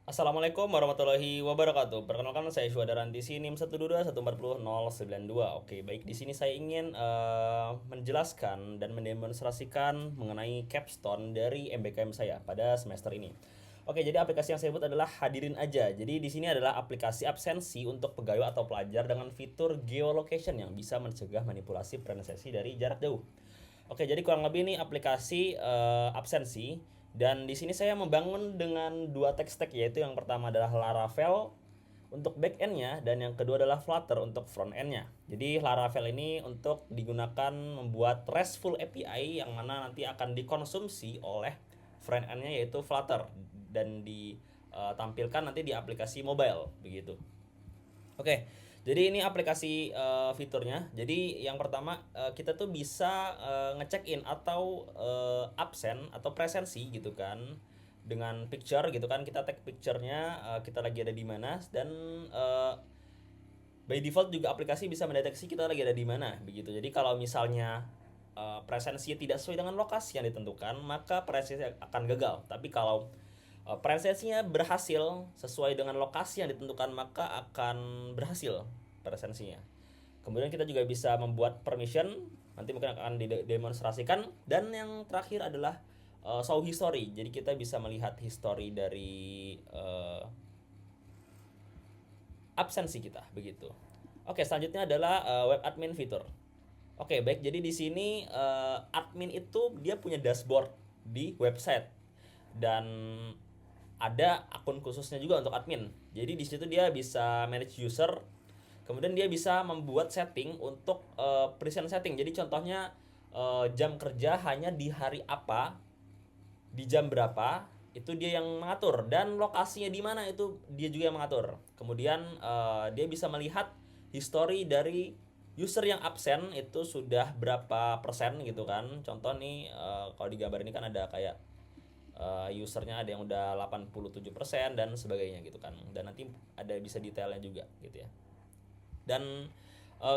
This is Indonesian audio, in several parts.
Assalamualaikum warahmatullahi wabarakatuh. Perkenalkan saya Syuadaran di sini NIM 122140092. Oke, baik di sini saya ingin menjelaskan dan mendemonstrasikan mengenai capstone dari MBKM saya pada semester ini. Oke, jadi aplikasi yang saya buat adalah Hadirin Aja. Jadi di sini adalah aplikasi absensi untuk pegawai atau pelajar dengan fitur geolocation yang bisa mencegah manipulasi presensi dari jarak jauh. Oke, jadi kurang lebih ini aplikasi absensi dan di sini saya membangun dengan dua tech stack, yaitu yang pertama adalah Laravel untuk back end-nya dan yang kedua adalah Flutter untuk front end-nya. Jadi Laravel ini untuk digunakan membuat RESTful API yang mana nanti akan dikonsumsi oleh front end-nya yaitu Flutter dan ditampilkan nanti di aplikasi mobile begitu. Oke, jadi ini aplikasi fiturnya. Jadi yang pertama kita tuh bisa ngecek in atau absen atau presensi gitu kan dengan picture gitu kan, kita tag picture-nya kita lagi ada di mana dan uh, by default juga aplikasi bisa mendeteksi kita lagi ada di mana begitu. Jadi kalau misalnya presensinya tidak sesuai dengan lokasi yang ditentukan, maka presensi akan gagal. Tapi kalau presensinya berhasil sesuai dengan lokasi yang ditentukan, maka akan berhasil presensinya. Kemudian kita juga bisa membuat permission, nanti mungkin akan didemonstrasikan. Dan yang terakhir adalah show history. Jadi kita bisa melihat history dari absensi kita begitu. Oke, selanjutnya adalah web admin fitur. Oke, baik. Jadi di sini admin itu dia punya dashboard di website dan ada akun khususnya juga untuk admin. Jadi di situ dia bisa manage user, kemudian dia bisa membuat setting untuk present setting. Jadi contohnya jam kerja hanya di hari apa, di jam berapa, itu dia yang mengatur, dan lokasinya di mana itu dia juga yang mengatur. Kemudian dia bisa melihat history dari user yang absen itu sudah berapa persen gitu kan. Contoh nih kalau di gambar ini kan ada kayak usernya ada yang udah 87% dan sebagainya gitu kan. Dan nanti ada bisa detailnya juga gitu ya. Dan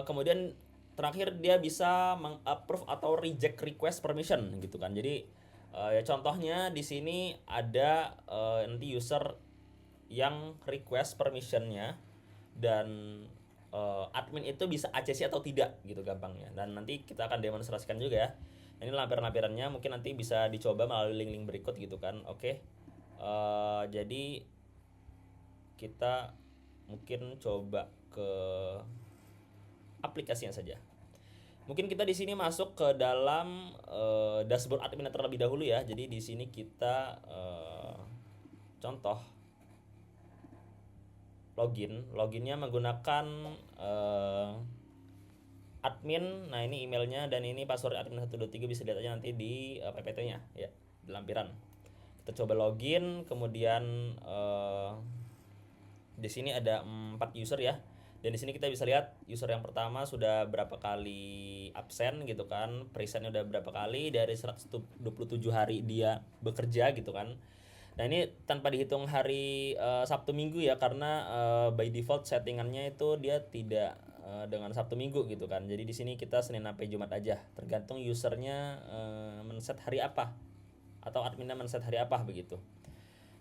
kemudian terakhir dia bisa mengapprove atau reject request permission gitu kan. Jadi ya contohnya di sini ada nanti user yang request permissionnya dan admin itu bisa ACC atau tidak gitu gampangnya. Dan nanti kita akan demonstrasikan juga ya. Ini lampiran-lampirannya mungkin nanti bisa dicoba melalui link-link berikut gitu kan. Oke. Jadi kita mungkin coba ke aplikasinya saja. Mungkin kita di sini masuk ke dalam dashboard admin terlebih dahulu ya. Jadi di sini kita contoh loginnya menggunakan admin. Nah, ini emailnya dan ini password admin 123, bisa lihat aja nanti di PPT-nya ya, di lampiran. Kita coba login, kemudian di sini ada 4 user ya. Dan di sini kita bisa lihat user yang pertama sudah berapa kali absen gitu kan. Presentnya udah berapa kali dari 127 hari dia bekerja gitu kan. Nah, ini tanpa dihitung hari Sabtu Minggu ya, karena by default settingannya itu dia tidak dengan Sabtu Minggu gitu kan. Jadi di sini kita Senin sampai Jumat aja, tergantung usernya men-set hari apa atau adminnya men-set hari apa begitu.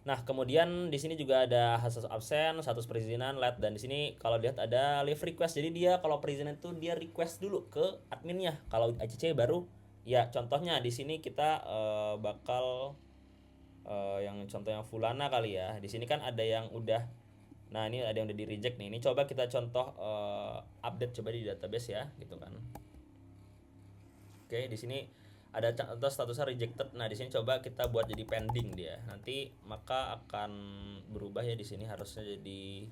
Nah, kemudian di sini juga ada status absen, status perizinan, let, dan di sini kalau lihat ada leave request. Jadi dia kalau perizinan itu dia request dulu ke adminnya. Kalau ACC baru ya, contohnya di sini kita bakal yang contohnya Fulana kali ya. Di sini kan ada yang udah, nah ini ada yang udah di reject nih. Ini coba kita contoh update coba di database ya, gitu kan. Oke, di sini ada contoh statusnya rejected. Nah, di sini coba kita buat jadi pending dia. Nanti maka akan berubah ya, di sini harusnya jadi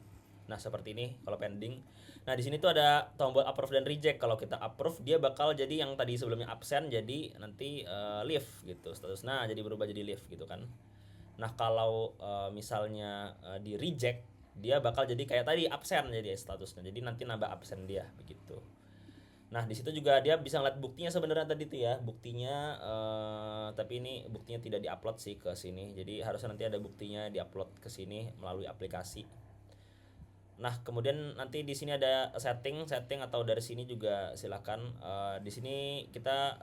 nah seperti ini kalau pending. Nah, di sini tuh ada tombol approve dan reject. Kalau kita approve dia bakal jadi yang tadi sebelumnya absen jadi nanti leave gitu status. Nah, jadi berubah jadi leave gitu kan. Nah, kalau misalnya di reject dia bakal jadi kayak tadi absen jadi statusnya. Jadi nanti nambah absen dia begitu. Nah, di situ juga dia bisa ngeliat buktinya sebenarnya tadi tuh ya. Buktinya tapi ini buktinya tidak diupload sih ke sini. Jadi harusnya nanti ada buktinya diupload ke sini melalui aplikasi. Nah, kemudian nanti di sini ada setting atau dari sini juga silakan. Di sini kita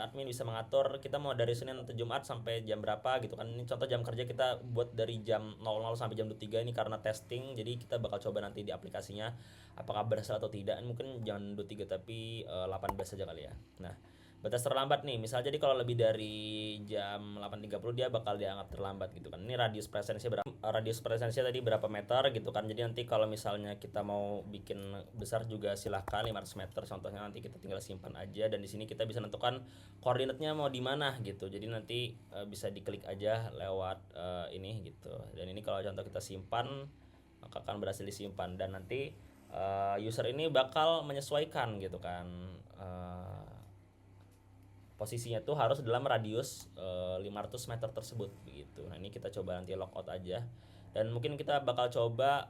admin bisa mengatur kita mau dari Senin atau Jumat sampai jam berapa gitu kan. Ini contoh jam kerja kita buat dari jam 00 sampai jam 23 ini karena testing. Jadi kita bakal coba nanti di aplikasinya apakah berhasil atau tidak. Mungkin jangan 23 tapi 18 saja kali ya. Nah, batas terlambat nih misal jadi kalau lebih dari jam 8.30 dia bakal dianggap terlambat gitu kan. Ini radius presensinya tadi berapa meter gitu kan. Jadi nanti kalau misalnya kita mau bikin besar juga silahkan 500 meter contohnya, nanti kita tinggal simpan aja dan di sini kita bisa tentukan koordinatnya mau di mana gitu. Jadi nanti bisa diklik aja lewat ini gitu. Dan ini kalau contoh kita simpan maka akan berhasil disimpan dan nanti user ini bakal menyesuaikan gitu kan. Posisinya tuh harus dalam radius 500 meter tersebut begitu. Nah, ini kita coba nanti logout aja. Dan mungkin kita bakal coba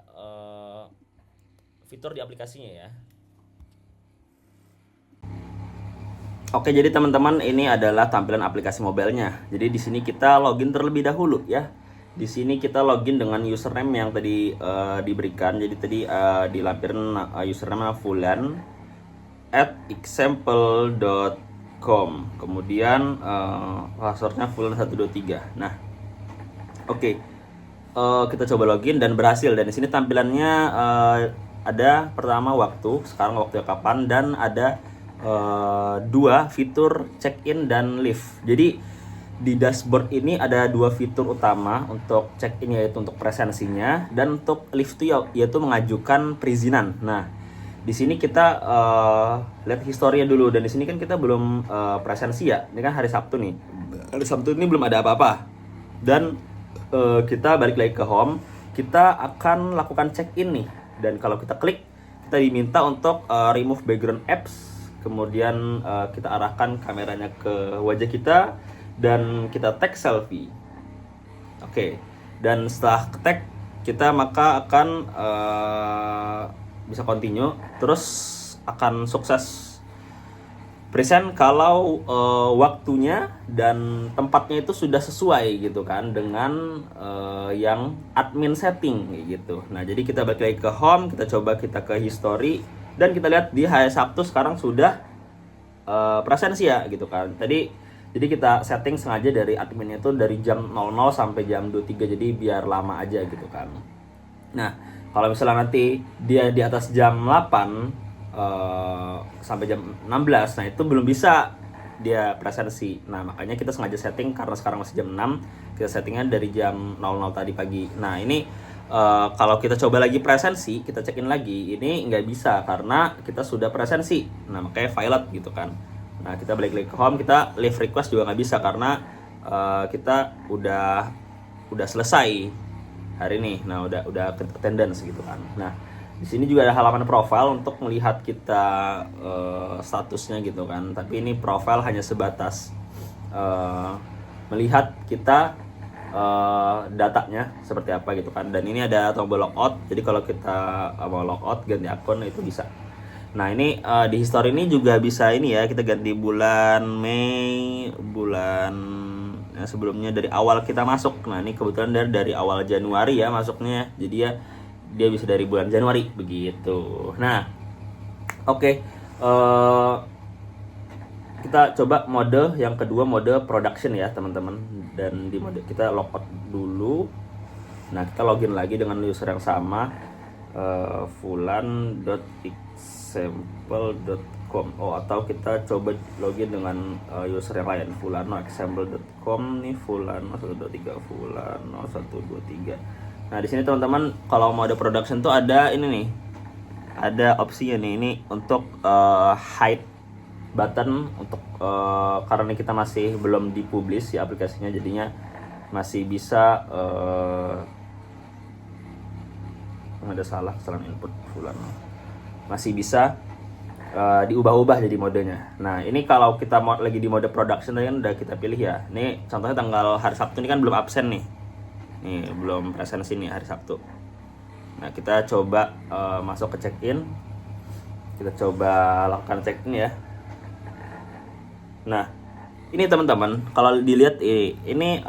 fitur di aplikasinya ya. Oke, jadi teman-teman ini adalah tampilan aplikasi mobilenya. Jadi di sini kita login terlebih dahulu ya. Di sini kita login dengan username yang tadi diberikan. Jadi tadi dilampirin username Fulan @example.com. Kemudian passwordnya Fulan123. Nah, oke. Kita coba login dan berhasil. Dan di sini tampilannya ada pertama waktu, sekarang waktunya kapan, dan ada dua fitur check-in dan lift. Jadi di dashboard ini ada dua fitur utama untuk check-in yaitu untuk presensinya dan untuk lift yaitu mengajukan perizinan. Nah, di sini kita lihat historinya dulu dan di sini kan kita belum presensi ya. Ini kan hari Sabtu nih. Hari Sabtu ini belum ada apa-apa. Dan kita balik lagi ke home, kita akan lakukan check-in nih. Dan kalau kita klik, kita diminta untuk remove background apps. Kemudian kita arahkan kameranya ke wajah kita dan kita tag selfie. Oke. Dan setelah tag kita maka akan bisa continue, terus akan sukses present kalau waktunya dan tempatnya itu sudah sesuai gitu kan dengan yang admin setting gitu. Nah, jadi kita balik lagi ke home, kita coba kita ke history dan kita lihat di hari Sabtu sekarang sudah presensi ya gitu kan. Jadi kita setting sengaja dari adminnya itu dari jam 00 sampai jam 23 jadi biar lama aja gitu kan. Nah, kalau misalnya nanti dia di atas jam 8 sampai jam 16, nah itu belum bisa dia presensi. Nah, makanya kita sengaja setting karena sekarang masih jam 6, kita settingnya dari jam 00 tadi pagi. Nah, ini kalau kita coba lagi presensi, kita check-in lagi, ini nggak bisa karena kita sudah presensi. Nah, makanya violet gitu kan. Nah, kita balik lagi ke home, kita leave request juga nggak bisa karena kita udah selesai hari ini. Nah, udah attendance gitu kan. Nah, di sini juga ada halaman profile untuk melihat kita statusnya gitu kan. Tapi ini profile hanya sebatas melihat kita datanya seperti apa gitu kan. Dan ini ada tombol logout. Jadi kalau kita mau logout ganti akun itu bisa. Nah, ini di history ini juga bisa ini ya, kita ganti bulan Mei, bulan sebelumnya dari awal kita masuk. Nah, ini kebetulan dari awal Januari ya masuknya. Jadi ya dia bisa dari bulan Januari begitu. Nah, oke. Kita coba mode yang kedua, mode production ya teman-teman. Dan di mode kita logout dulu. Nah, kita login lagi dengan user yang sama, fulan.example.com. atau kita coba login dengan user yang lain, fulan.example.com nih, fulan0123, fulan0123. Nah, di sini teman-teman kalau mode production tuh ada ini nih. Ada opsinya nih, ini untuk hide button untuk karena kita masih belum dipublish ya aplikasinya, jadinya masih bisa ada salah kesalahan input fulan. Masih bisa diubah-ubah jadi modenya. Nah, ini kalau kita lagi di mode production tadi kan udah kita pilih ya. Ini contohnya tanggal hari Sabtu ini kan belum absen nih. Nih, belum presensi nih hari Sabtu. Nah, kita coba masuk ke check-in. Kita coba lakukan check-in ya. Nah, ini teman-teman, kalau dilihat ini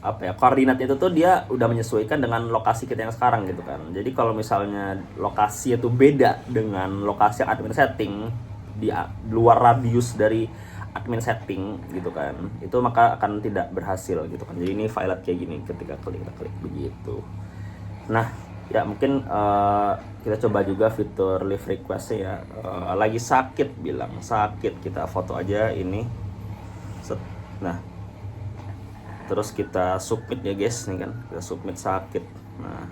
apa ya, koordinat itu tuh dia udah menyesuaikan dengan lokasi kita yang sekarang gitu kan. Jadi kalau misalnya lokasi itu beda dengan lokasi yang admin setting di luar radius dari admin setting gitu kan, itu maka akan tidak berhasil gitu kan. Jadi ini violet kayak gini ketika kita klik begitu. Nah ya mungkin kita coba juga fitur leave request ya. Lagi sakit, bilang sakit, kita foto aja ini. Nah terus kita submit ya guys, nih kan kita submit sakit. Nah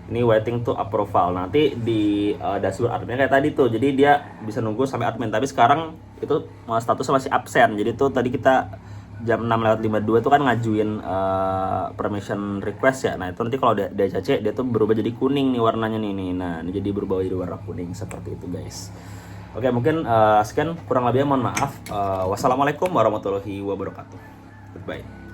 ini waiting to approval, nanti di dashboard admin kayak tadi tuh, jadi dia bisa nunggu sampai admin, tapi sekarang itu statusnya masih absen. Jadi tuh tadi kita jam 6:52 tuh kan ngajuin permission request ya. Nah itu nanti kalau dia cace, dia tuh berubah jadi kuning nih warnanya nih. Nah ini jadi berubah jadi warna kuning seperti itu guys. Oke, mungkin sekian, kurang lebihnya mohon maaf. Wassalamualaikum warahmatullahi wabarakatuh. Goodbye.